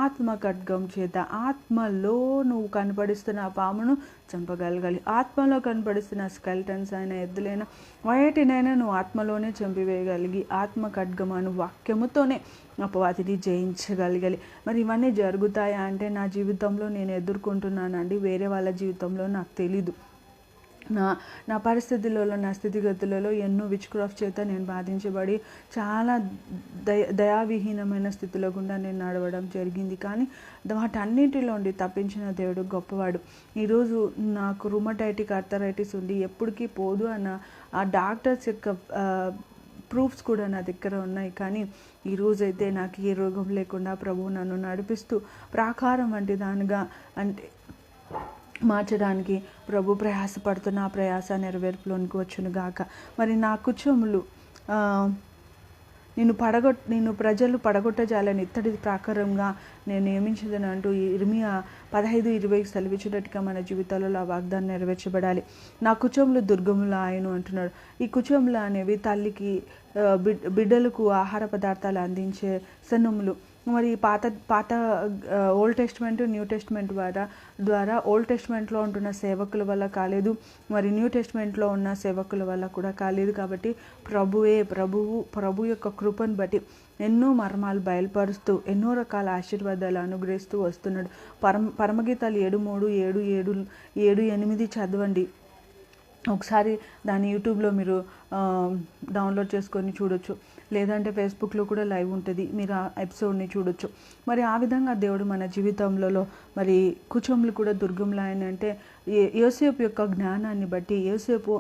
ఆత్మ ఖడ్గం చేత ఆత్మలో నువ్వు కనపడిస్తున్న ఆ పామును చంపగలగాలి. ఆత్మలో కనపడిస్తున్న స్కెల్టన్స్ అయినా ఎద్దులైనా వాటినైనా నువ్వు ఆత్మలోనే చంపివేయగలిగి ఆత్మ ఖడ్గమను వాక్యముతోనే అపవాదిని జయించగలగాలి. మరి ఇవన్నీ జరుగుతాయా అంటే నా జీవితంలో నేను ఎదుర్కొంటున్నానండి, వేరే వాళ్ళ జీవితంలో నాకు తెలీదు. నా పరిస్థితులలో నా స్థితిగతులలో ఎన్నో విచ్క్రాఫ్ట్ చేత నేను బాధించబడి చాలా దయావిహీనమైన స్థితిలో గుండా నేను నడవడం జరిగింది. కానీ వాటన్నిటిలోండి తప్పించిన దేవుడు గొప్పవాడు. ఈరోజు నాకు రుమటైటిక్ ఆర్థరైటిస్ ఉండి ఎప్పటికీ పోదు అన్న ఆ డాక్టర్స్ యొక్క ప్రూఫ్స్ కూడా నా దగ్గర ఉన్నాయి. కానీ ఈరోజైతే నాకు ఏ రోగం లేకుండా ప్రభువు నన్ను నడిపిస్తూ ప్రాకారం వంటి దానిగా అంటే మార్చడానికి ప్రభు ప్రయాసపడుతున్న ఆ ప్రయాస నెరవేర్పులోనికి వచ్చును గాక. మరి నా కుచములు నిన్ను ప్రజలు పడగొట్టజాలని ఇత్తడి ప్రాకారంగా నేను నియమించదని అంటూ ఇర్మియా 15:20 సెలవిచ్చినట్టుగా మన జీవితాలలో ఆ వాగ్దానం నెరవేర్చబడాలి. నా కుచములు దుర్గములు ఆయను అంటున్నాడు. ఈ కుచములు అనేవి తల్లికి బిడ్డలకు ఆహార పదార్థాలు అందించే సన్నములు. మరి పాత ఓల్డ్ టెస్ట్మెంట్ న్యూ టెస్ట్మెంట్ ద్వారా ఓల్డ్ టెస్ట్మెంట్లో ఉంటున్న సేవకుల వల్ల కాలేదు, మరి న్యూ టెస్ట్మెంట్లో ఉన్న సేవకుల వల్ల కూడా కాలేదు. కాబట్టి ప్రభు యొక్క కృపను బట్టి ఎన్నో మర్మాలు బయలుపరుస్తూ ఎన్నో రకాల ఆశీర్వాదాలు అనుగ్రహిస్తూ వస్తున్నాడు. పరమగీతాలు 7:3, 7:8 చదవండి. ఒకసారి దాన్ని యూట్యూబ్లో మీరు డౌన్లోడ్ చేసుకొని చూడొచ్చు, లేదంటే ఫేస్బుక్లో కూడా లైవ్ ఉంటుంది, మీరు ఆ ఎపిసోడ్ని చూడొచ్చు. మరి ఆ విధంగా దేవుడు మన జీవితంలో మరి కుచములు కూడా దుర్గములు ఆయన అంటే యోసేపు యొక్క జ్ఞానాన్ని బట్టి యోసేపు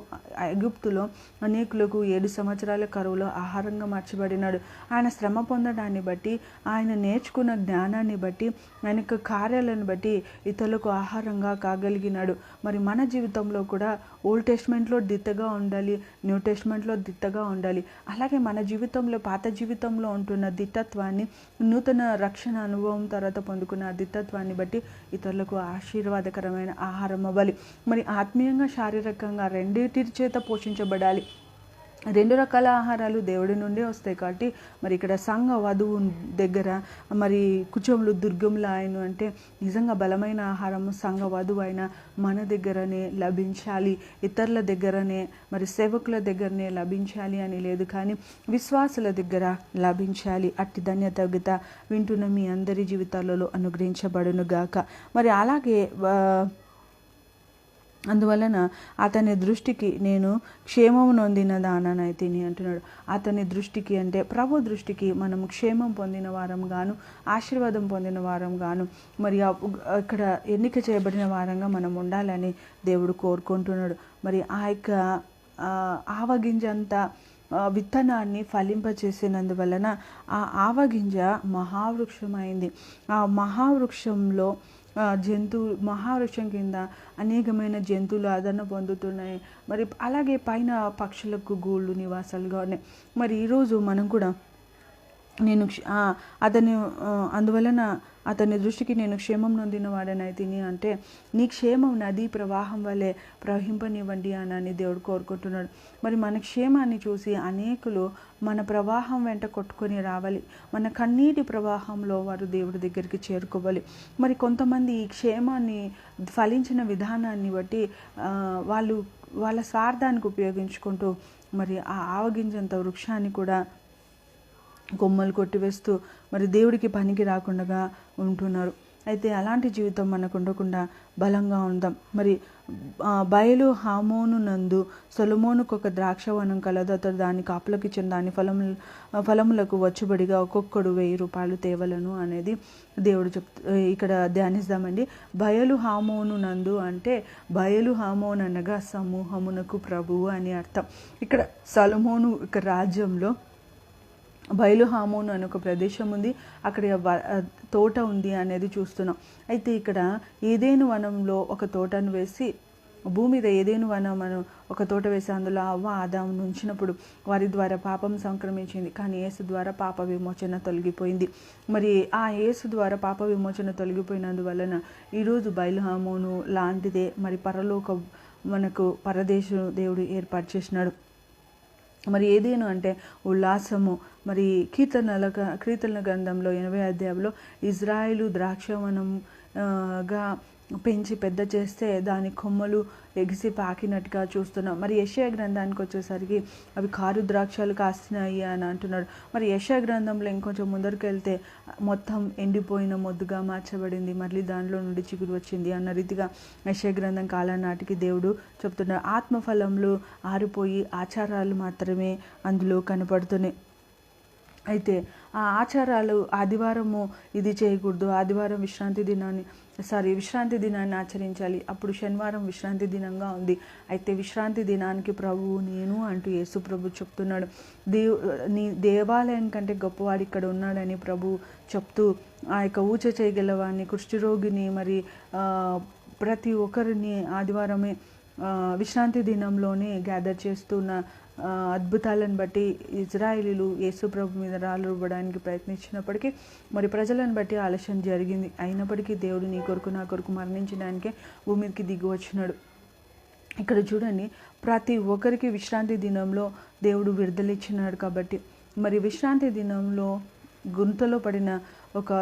ఐగుప్తులో అనేకులకు 7 సంవత్సరాల కరువులో ఆహారంగా మార్చబడినాడు. ఆయన శ్రమ పొందడాన్ని బట్టి, ఆయన నేర్చుకున్న జ్ఞానాన్ని బట్టి, ఆయన యొక్క కార్యాలను బట్టి ఇతరులకు ఆహారంగా కాగలిగినాడు. మరి మన జీవితంలో కూడా ఓల్డ్ టెస్ట్మెంట్లో దిత్తగా ఉండాలి, న్యూ టెస్ట్మెంట్లో దిత్తగా ఉండాలి. అలాగే మన జీవితంలో పాత జీవితంలో ఉంటున్న దిత్తత్వాన్ని, నూతన రక్షణ అనుభవం తర్వాత పొందుకున్న ఆ దిత్తత్వాన్ని బట్టి ఇతరులకు ఆశీర్వాదకరమైన ఆహారం అవ్వాలి. మరి ఆత్మీయంగా శారీరకంగా రెండింటి చేత పోషించబడాలి. 2 రకాల ఆహారాలు దేవుడి నుండి వస్తాయి కాబట్టి మరి ఇక్కడ సంఘ వధువు దగ్గర మరి కుచములు దుర్గములు ఆయన అంటే నిజంగా బలమైన ఆహారం సంఘ వధువు అయిన మన దగ్గరనే లభించాలి, ఇతరుల దగ్గరనే మరి సేవకుల దగ్గరనే లభించాలి అని లేదు, కానీ విశ్వాసుల దగ్గర లభించాలి. అట్టి ధన్యత వింటున్న మీ అందరి జీవితాలలో అనుగ్రహించబడును గాక. మరి అలాగే అందువలన అతని దృష్టికి నేను క్షేమము నొందిన దాననైతిని అంటున్నాడు. అతని దృష్టికి అంటే ప్రభు దృష్టికి మనము క్షేమం పొందిన వారం గాను, ఆశీర్వాదం పొందిన వారం గాను, మరి ఇక్కడ ఎన్నిక చేయబడిన వారంగా మనం ఉండాలని దేవుడు కోరుకుంటున్నాడు. మరి ఆ యొక్క ఆవగింజంతా విత్తనాన్ని ఫలింపచేసినందువలన ఆ ఆవగింజ మహావృక్షమైంది. ఆ మహావృక్షంలో మహావృక్షం కింద అనేకమైన జంతువులు ఆదరణ పొందుతున్నాయి. మరి అలాగే పైన పక్షులకు గూళ్ళు నివాసాలుగా ఉన్నాయి. మరి ఈరోజు మనం కూడా అందువలన అతని దృష్టికి నేను క్షేమం నొందిన వాడనైతిని అంటే నీ క్షేమం నదీ ప్రవాహం వలె ప్రవహింపనివ్వండి అని దేవుడు కోరుకుంటున్నాడు. మరి మన క్షేమాన్ని చూసి అనేకులు మన ప్రవాహం వెంట కొట్టుకొని రావాలి. మన కన్నీటి ప్రవాహంలో వారు దేవుడి దగ్గరికి చేరుకోవాలి. మరి కొంతమంది ఈ క్షేమాన్ని ఫలించిన విధానాన్ని బట్టి వాళ్ళ స్వార్థానికి ఉపయోగించుకుంటూ మరి ఆ ఆవగింజంత వృక్షాన్ని కూడా కొమ్మలు కొట్టివేస్తూ మరి దేవుడికి పనికి రాకుండా ఉంటున్నారు. అయితే అలాంటి జీవితం మనకు ఉండకుండా బలంగా ఉందాం. మరి బయలు హామోను నందు సొలొమోనుకు ఒక ద్రాక్షవనం కలదు. అతడు దాన్ని కాపులకు ఇచ్చిన దాని ఫలములకు వచ్చుబడిగా ఒక్కొక్కడు 1000 రూపాయలు తేవలను అనేది దేవుడు ఇక్కడ ధ్యానిస్తామండి. బయలు హామోను నందు అంటే బయలు హామోను అనగా సమూహమునకు ప్రభువు అని అర్థం. ఇక్కడ సొలొమోను రాజ్యంలో బయలు హామోను అనే ఒక ప్రదేశం ఉంది, అక్కడ తోట ఉంది అనేది చూస్తున్నాం. అయితే ఇక్కడ ఏదేను వనంలో ఒక తోటను వేసి భూమి మీద ఏదేను వనం ఒక తోట వేసి అందులో అవ్వ ఆదాము ఉంచినప్పుడు వారి ద్వారా పాపం సంక్రమించింది, కానీ యేసు ద్వారా పాప విమోచన తొలగిపోయింది. మరి ఆ యేసు ద్వారా పాప విమోచన తొలగిపోయినందువలన ఈరోజు బయలు హామోను లాంటిదే మరి పరలోక మనకు పరదేశం దేవుడు ఏర్పాటు చేసినాడు. మరి ఏదేను అంటే ఉల్లాసము. మరి కీర్తనల గ్రంథంలో 80వ అధ్యాయంలో ఇజ్రాయేలు ద్రాక్షవనంగా పెంచి పెద్ద చేస్తే దాని కొమ్మలు ఎగిసి పాకినట్టుగా చూస్తున్నాం. మరి యెషయా గ్రంథానికి వచ్చేసరికి అవి కారు ద్రాక్షలు కాస్తున్నాయి అని అంటున్నాడు. మరి యెషయా గ్రంథంలో ఇంకొంచెం ముందరికి వెళ్తే మొత్తం ఎండిపోయిన మొద్దుగా మార్చబడింది, మళ్ళీ దానిలో నుండి చిగురు వచ్చింది అన్న రీతిగా యెషయా గ్రంథం కాలం నాటికి దేవుడు చెప్తున్నాడు. ఆత్మఫలములు ఆరిపోయి ఆచారాలు మాత్రమే అందులో కనపడుతున్నాయి. అయితే ఆ ఆచారాలు ఆదివారము ఇది చేయకూడదు, ఆదివారం విశ్రాంతి దినాన్ని ఆచరించాలి, అప్పుడు శనివారం విశ్రాంతి దినంగా ఉంది. అయితే విశ్రాంతి దినానికి ప్రభువు నేను అంటూ యేసు ప్రభు చెప్తున్నాడు. నీ దేవాలయం కంటే గొప్పవాడు ఇక్కడ ఉన్నాడని ప్రభు చెప్తూ ఆ యొక్క ఊచ చేయగలవాడిని, కుష్ఠరోగిని, మరి ప్రతి ఒక్కరిని ఆదివారమే విశ్రాంతి దినంలోనే గ్యాదర్ చేస్తున్న అద్భుతాలను బట్టి ఇజ్రాయేలీలు యేసు ప్రభు మీద రాళ్ళు రువ్వడానికి ప్రయత్నించినప్పటికీ మరి ప్రజలను బట్టి ఆలస్యం జరిగింది. అయినప్పటికీ దేవుడు నీ కొరకు నా కొరకు మరణించడానికే భూమి మీదకి దిగి వచ్చినాడు. ఇక్కడ చూడండి, ప్రతి ఒక్కరికి విశ్రాంతి దినంలో దేవుడు విడుదలిచ్చినాడు. కాబట్టి మరి విశ్రాంతి దినంలో గుంతలో పడిన ఒక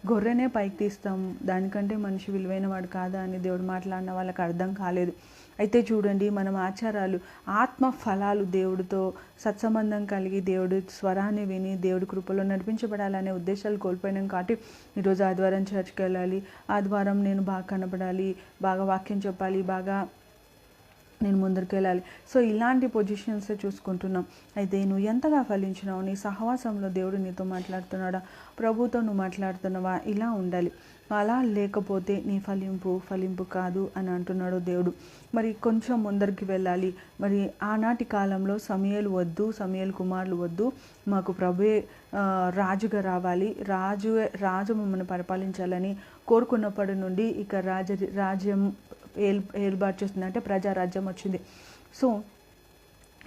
గొర్రెనే పైకి తీస్తాము, దానికంటే మనిషి విలువైన వాడు కాదా అని దేవుడు మాట్లాడిన వాళ్ళకి అర్థం కాలేదు. అయితే చూడండి, మనం ఆచారాలు ఆత్మ ఫలాలు దేవుడితో సత్సంబంధం కలిగి దేవుడి స్వరాన్ని విని దేవుడి కృపలో నడిపించబడాలనే ఉద్దేశాలు కోల్పోయినాం. కాబట్టి ఈరోజు ఆదివారం చర్చ్కి వెళ్ళాలి, ఆదివారం నేను బాగా కనపడాలి, బాగా వాక్యం చెప్పాలి, బాగా నేను ముందరికి వెళ్ళాలి. సో ఇలాంటి పొజిషన్సే చూసుకుంటున్నాం. అయితే నువ్వు ఎంతగా ఫలించినావు, నీ సహవాసంలో దేవుడు నీతో మాట్లాడుతున్నాడా, ప్రభుతో నువ్వు మాట్లాడుతున్నావా, ఇలా ఉండాలి. అలా లేకపోతే నీ ఫలింపు కాదు అని అంటున్నాడు దేవుడు. మరి కొంచెం ముందరికి వెళ్ళాలి. మరి ఆనాటి కాలంలో సమూయేలు వద్దు, సమూయేలు కుమారులు వద్దు, మాకు ప్రభువే రాజుగా రావాలి, రాజు మమ్మల్ని పరిపాలించాలని కోరుకున్నప్పటి నుండి ఇక రాజ్యం ఏర్పాటు చేస్తుంది, అంటే ప్రజారాజ్యం వచ్చింది. సో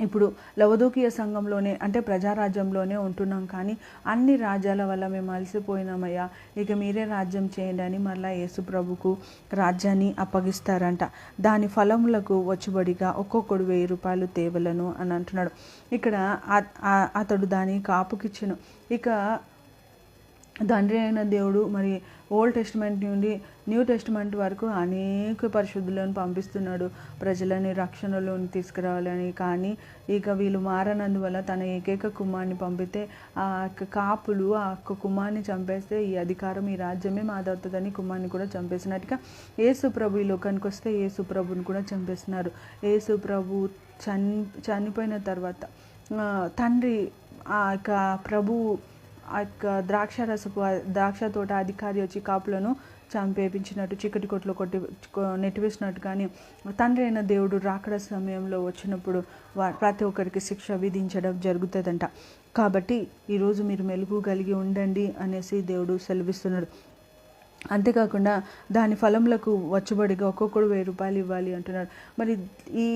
ఇప్పుడు లవదోకీయ సంఘంలోనే అంటే ప్రజారాజ్యంలోనే ఉంటున్నాం, కానీ అన్ని రాజ్యాల వల్ల మేము అలసిపోయినామయ్యా, ఇక మీరే రాజ్యం చేయండి అని మళ్ళీ యేసు ప్రభుకు రాజ్యాన్ని అప్పగిస్తారంట. దాని ఫలములకు వచ్చుబడిగా ఒక్కొక్కడు 1000 రూపాయలు తేవలను అని అంటున్నాడు. ఇక్కడ అతడు దాని కాపుకిచ్చెను. ఇక తండ్రి అయిన దేవుడు మరి ఓల్డ్ టెస్టిమెంట్ నుండి న్యూ టెస్టిమెంట్ వరకు అనేక పరిశుద్ధులను పంపిస్తున్నాడు ప్రజలని రక్షణలోని తీసుకురావాలని. కానీ ఇక వీళ్ళు మారనందువల్ల తన ఏకైక కుమారుని పంపితే ఆ కాపులు ఆ కుమారుని చంపేస్తే ఈ అధికారం ఈ రాజ్యమే మాదవుతుందని కుమారుని కూడా చంపేసినట్టుగా యేసు ప్రభు ఈ లోకానికి వస్తే యేసు ప్రభుని కూడా చంపేస్తున్నారు. యేసు ప్రభు చనిపోయిన తర్వాత తండ్రి ఆ యొక్క ప్రభు ఆ యొక్క ద్రాక్ష తోట అధికారి వచ్చి కాపులను చంపేపించినట్టు చీకటి కొట్లో నెట్టివేసినట్టు, కానీ తండ్రి అయిన దేవుడు రాకడ సమయంలో వచ్చినప్పుడు ప్రతి ఒక్కరికి శిక్ష విధించడం జరుగుతుందంట. కాబట్టి ఈరోజు మీరు మెలుగు కలిగి ఉండండి అనేసి దేవుడు సెలవిస్తున్నాడు. అంతేకాకుండా దాని ఫలములకు వచ్చుబడిగా ఒక్కొక్కడు 1000 రూపాయలు ఇవ్వాలి అంటున్నాడు. మరి ఈ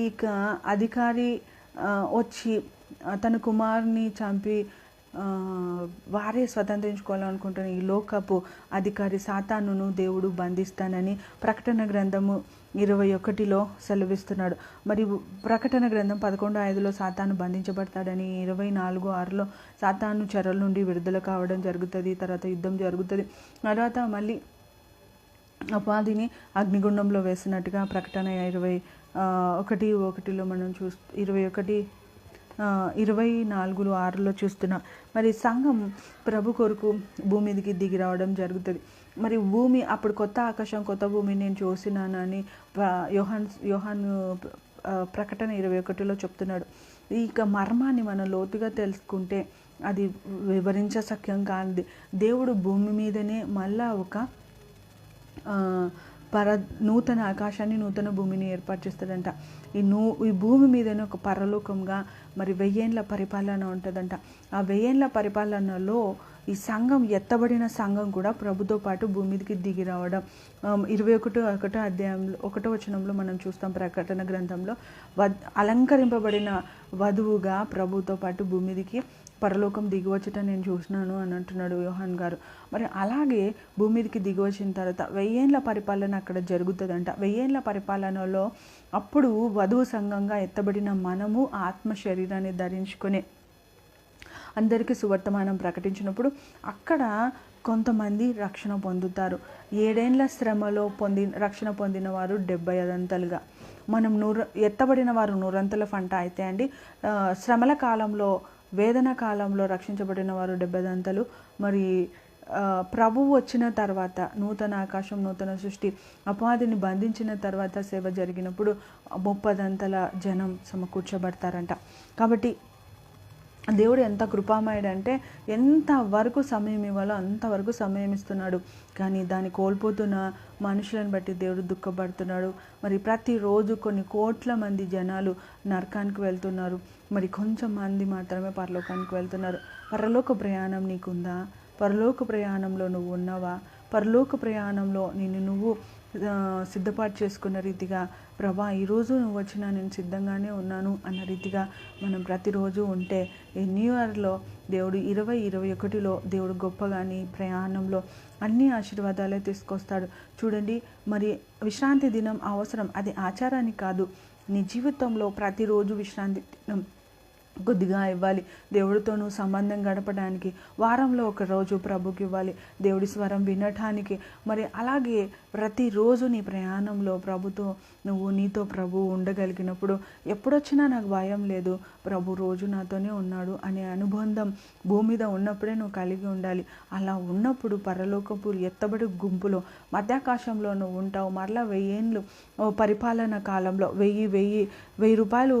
అధికారి వచ్చి తన కుమారుని చంపి వారే స్వతంత్రించుకోవాలనుకుంటున్న ఈ లోకపు అధికారి సాతానును దేవుడు బంధిస్తానని ప్రకటన గ్రంథము 21లో సెలవిస్తున్నాడు. మరి ప్రకటన గ్రంథం 11:5లో సాతాను బంధించబడతాడని, 24:6లో సాతాను చెరల నుండి విడుదల కావడం జరుగుతుంది. తర్వాత యుద్ధం జరుగుతుంది. తర్వాత మళ్ళీ అపాధిని అగ్నిగుండంలో వేసినట్టుగా ప్రకటన 21:1లో మనం 24:6లో చూస్తున్నాం. మరి సంఘం ప్రభు కొరకు భూమి మీదకి దిగి రావడం జరుగుతుంది. మరి భూమి అప్పుడు కొత్త ఆకాశం కొత్త భూమిని నేను చూసినానని యోహాను ప్రకటన 21లో చెప్తున్నాడు. ఇక మర్మాన్ని మనం లోతుగా తెలుసుకుంటే అది వివరించసఖ్యం కానిది. దేవుడు భూమి మీదనే మళ్ళా ఒక నూతన ఆకాశాన్ని నూతన భూమిని ఏర్పాటు చేస్తాడంట. ఈ భూమి మీదనే ఒక పరలోకంగా మరి 1000 ఏళ్ల పరిపాలన ఉంటుందంట. ఆ 1000 ఏళ్ల పరిపాలనలో ఈ సంఘం ఎత్తబడిన సంఘం కూడా ప్రభుతో పాటు భూమి మీదకి దిగి రావడం 21 అధ్యాయంలో 1వ వచనంలో మనం చూస్తాం. ప్రకటన గ్రంథంలో అలంకరింపబడిన వధువుగా ప్రభుతో పాటు భూమి మీదకి పరలోకం దిగివచ్చట నేను చూసినాను అని అంటున్నాడు యోహాన్ గారు. మరి అలాగే భూమి మీదకి దిగి వచ్చిన తర్వాత 1000 ఏళ్ల పరిపాలన అక్కడ జరుగుతుందంట. 1000 ఏళ్ల పరిపాలనలో అప్పుడు వధువు సంఘంగా ఎత్తబడిన మనము ఆత్మ శరీరాన్ని ధరించుకొని అందరికీ సువర్తమానం ప్రకటించినప్పుడు అక్కడ కొంతమంది రక్షణ పొందుతారు. 7 ఏళ్ల శ్రమలో రక్షణ పొందిన వారు 70 అంతలుగా, మనం ఎత్తబడిన వారు 100 అంతల ఫంట అయితే అండి, శ్రమల కాలంలో వేదన కాలంలో రక్షించబడిన వారు 70 అంతలు. మరి ప్రభువు వచ్చిన తర్వాత నూతన ఆకాశం నూతన సృష్టి అపవాదిని బంధించిన తర్వాత సేవ జరిగినప్పుడు 30 అంతల జనం సమకూర్చబడతారంట. కాబట్టి దేవుడు ఎంత కృపామయుడంటే ఎంతవరకు సమయం ఇవ్వాలో అంతవరకు సమయం ఇస్తున్నాడు. కానీ దాన్ని కోల్పోతున్న మనుషులను బట్టి దేవుడు దుఃఖపడుతున్నాడు. మరి ప్రతిరోజు కొన్ని కోట్ల మంది జనాలు నరకానికి వెళ్తున్నారు. మరి కొంచెం మంది మాత్రమే పరలోకానికి వెళ్తున్నారు. పరలోక ప్రయాణం నీకుందా? పరలోక ప్రయాణంలో నువ్వు ఉన్నావా? పరలోక ప్రయాణంలో నువ్వు సిద్ధపాటు చేసుకున్న రీతిగా ప్రభా ఈరోజు నువ్వు వచ్చినా నేను సిద్ధంగానే ఉన్నాను అన్న రీతిగా మనం ప్రతిరోజు ఉంటే ఈ న్యూ ఇయర్లో దేవుడు 2021లో దేవుడు గొప్పగాని ప్రయాణంలో అన్ని ఆశీర్వాదాలే తీసుకొస్తాడు. చూడండి, మరి విశ్రాంతి దినం అవసరం, అది ఆచారానికి కాదు. నీ జీవితంలో ప్రతిరోజు విశ్రాంతి దినం కొద్దిగా ఇవ్వాలి. దేవుడితో నువ్వు సంబంధం గడపడానికి వారంలో ఒక రోజు ప్రభుకి ఇవ్వాలి, దేవుడి స్వరం వినటానికి. మరి అలాగే ప్రతిరోజు నీ ప్రయాణంలో ప్రభుతో నీతో ప్రభు ఉండగలిగినప్పుడు ఎప్పుడొచ్చినా నాకు భయం లేదు, ప్రభు రోజు నాతోనే ఉన్నాడు అనే అనుబంధం భూమి మీద ఉన్నప్పుడే నువ్వు కలిగి ఉండాలి. అలా ఉన్నప్పుడు పరలోకపు ఎత్తబడి గుంపులో మధ్యాకాశంలో నువ్వు ఉంటావు. మరలా 1000 ఏళ్ళు పరిపాలన కాలంలో 1000 రూపాయలు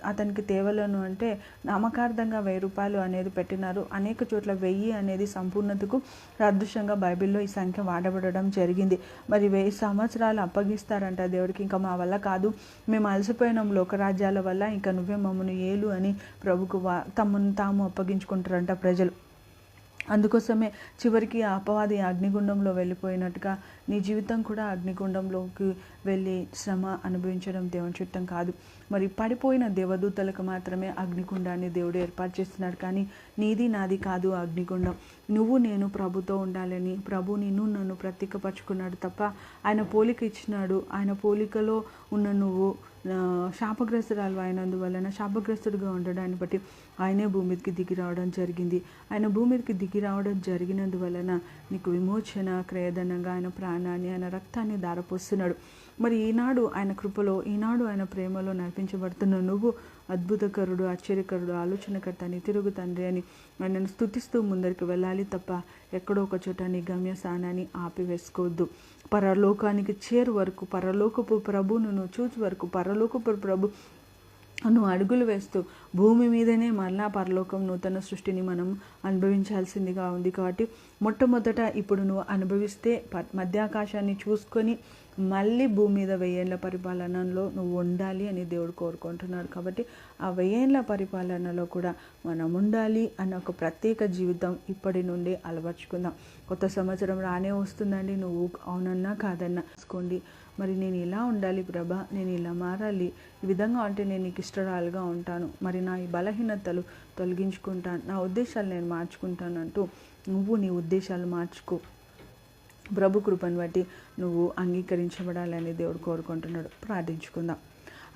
అతనికి తేవలను అంటే నామకార్థంగా 1000 రూపాయలు అనేది పెట్టినారు. అనేక చోట్ల 1000 అనేది సంపూర్ణతకు సదృశ్యంగా బైబిల్లో ఈ సంఖ్య వాడబడడం జరిగింది. మరి 1000 సంవత్సరాలు అప్పగిస్తారంట దేవుడికి. ఇంకా మా వల్ల కాదు, మేము అలసిపోయినాం లోకరాజ్యాల వల్ల, ఇంకా నువ్వే మమ్మల్ని ఏలు అని ప్రభుకు తమను తాము అప్పగించుకుంటారంట ప్రజలు. అందుకోసమే చివరికి అపవాది అగ్నిగుండంలో వెళ్ళిపోయినట్టుగా నీ జీవితం కూడా అగ్నిగుండంలోకి వెళ్ళి శ్రమ అనుభవించడం దేవుని చిత్తం కాదు. మరి పడిపోయిన దేవదూతలకు మాత్రమే అగ్నిగుండాన్ని దేవుడు ఏర్పాటు చేస్తున్నాడు, కానీ నీది నాది కాదు అగ్నిగుండం. నువ్వు నేను ప్రభుతో ఉండాలని ప్రభు నిన్ను నన్ను ప్రత్యేకపరచుకున్నాడు తప్ప ఆయన పోలిక ఇచ్చినాడు. ఆయన పోలికలో ఉన్న నువ్వు శాపగ్రస్తురాలు అయినందువలన శాపగ్రస్తుడిగా ఉండడాన్ని బట్టి ఆయనే భూమి మీదకి దిగి రావడం జరిగింది. ఆయన భూమి మీదకి దిగి రావడం జరిగినందువలన నీకు విమోచన క్రయధనంగా ఆయన ప్రాణాన్ని ఆయన రక్తాన్ని ధారపోస్తున్నాడు. మరి ఈనాడు ఆయన కృపలో ఈనాడు ఆయన ప్రేమలో నడిపించబడుతున్న నువ్వు అద్భుతకరుడు, ఆశ్చర్యకరుడు, ఆలోచనకర్త, నితిరుగు తండ్రి అని ఆయనను స్తుతిస్తూ ముందరికి వెళ్ళాలి తప్ప ఎక్కడో ఒక చోట నీ గమ్యస్థానాన్ని ఆపివేసుకోవద్దు. పరలోకానికి చేరు వరకు, పరలోకపు ప్రభువును నువ్వు చూచు వరకు, పరలోకపు ప్రభు నువ్వు అడుగులు వేస్తూ భూమి మీదనే మరలా పరలోకం నూతన సృష్టిని మనం అనుభవించాల్సిందిగా ఉంది. కాబట్టి మొట్టమొదట ఇప్పుడు నువ్వు అనుభవిస్తే మధ్యాకాశాన్ని చూసుకొని మళ్ళీ భూమి మీద 1000 ఏళ్ల పరిపాలనలో నువ్వు ఉండాలి అని దేవుడు కోరుకుంటున్నాడు. కాబట్టి ఆ 1000 ఏళ్ల పరిపాలనలో కూడా మనం ఉండాలి అన్న ఒక ప్రత్యేక జీవితం ఇప్పటి నుండి అలవర్చుకుందాం. కొత్త సంవత్సరం రానే వస్తుందండి. నువ్వు అవునన్నా కాదన్నా తీసుకోండి. మరి నేను ఇలా ఉండాలి ప్రభా, నేను ఇలా మారాలి, ఈ విధంగా అంటే నేను నీకు ఇష్టరాలుగా ఉంటాను, మరి నా ఈ బలహీనతలు తొలగించుకుంటాను, నా ఉద్దేశాలు నేను మార్చుకుంటాను అంటూ నువ్వు నీ ఉద్దేశాలు మార్చుకో. ప్రభు కృపను బట్టి నువ్వు అంగీకరించబడాలని దేవుడు కోరుకుంటున్నాడు. ప్రార్థించుకుందాం.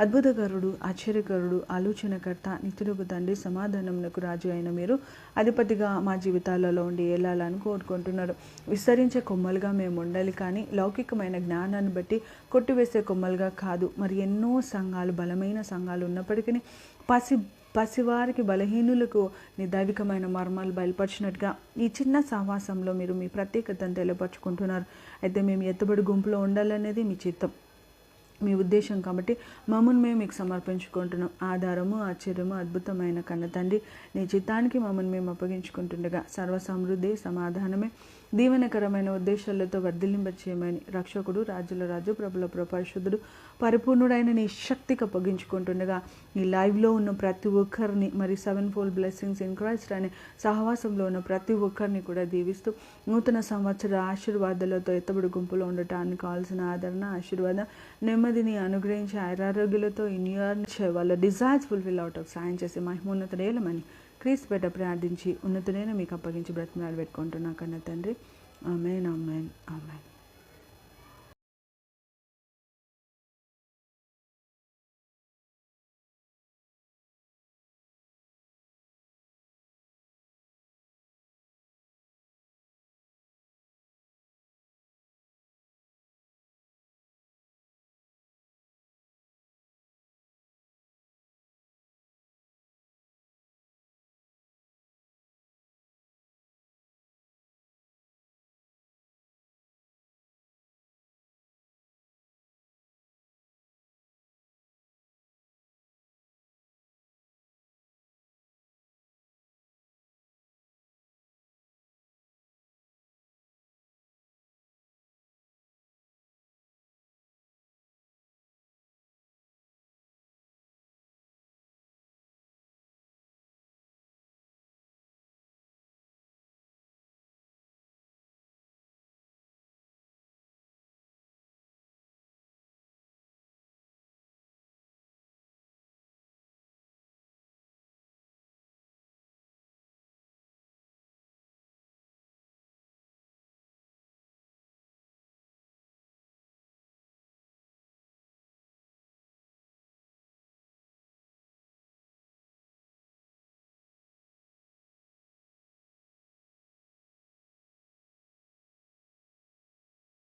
అద్భుతకరుడు, ఆశ్చర్యకరుడు, ఆలోచనకర్త, నిత్యులకు తండ్రి, సమాధానమునకు రాజు అయిన మీరు అధిపతిగా మా జీవితాలలో ఉండి ఏలాలని కోరుకుంటున్నారు. విస్తరించే కొమ్మలుగా మేము ఉండాలి, కానీ లౌకికమైన జ్ఞానాన్ని బట్టి కొట్టివేసే కొమ్మలుగా కాదు. మరి ఎన్నో సంఘాలు, బలమైన సంఘాలు ఉన్నప్పటికీ పసివారికి, బలహీనులకు నీ దైవికమైన మర్మాలు బయలుపరిచినట్టుగా ఈ చిన్న సహవాసంలో మీరు మీ ప్రత్యేకతను తెలియపరుచుకుంటున్నారు. అయితే మేము ఎత్తబడి గుంపులో ఉండాలనేది మీ చిత్తం, మీ ఉద్దేశం. కాబట్టి మమ్మల్ని మేము మీకు సమర్పించుకుంటున్నాం. ఆధారము, ఆశ్చర్యము, అద్భుతమైన కన్న తండ్రి, నీ చిత్తానికి మమ్మల్ని మేము అప్పగించుకుంటుండగా సర్వ సమృద్ధి, సమాధానమే, దీవెనకరమైన ఉద్దేశాలతో వర్ధిల్లింపచేయమని రక్షకుడు, రాజుల రాజు, ప్రభుల పరిశుద్ధుడు, పరిపూర్ణుడైన నీ శక్తికి అప్పగించుకుంటుండగా ఈ లైవ్లో ఉన్న ప్రతి ఒక్కరిని, మరి 7-fold బ్లెస్సింగ్స్ ఇన్ క్రైస్ట్ అనే సహవాసంలో ఉన్న ప్రతి ఒక్కరిని కూడా దీవిస్తూ నూతన సంవత్సర ఆశీర్వాదాలతో ఎత్తబడి గుంపులో ఉండటానికి కావాల్సిన ఆదరణ, ఆశీర్వాదం, నెమ్మదిని అనుగ్రహించి ఆరోగ్యాలతో వాళ్ళ డిజైర్స్ ఫుల్ఫిల్ అవుట్ సాయం చేసి మహిమోన్నతుడేలమని క్రీస్తు పేట ప్రార్థించి ఉన్నతుడైన మీకు అప్పగించి బ్రతిమలాడి పెట్టుకుంటున్నా కన్నా తండ్రి. ఆమేన్, ఆమేన్, ఆమేన్.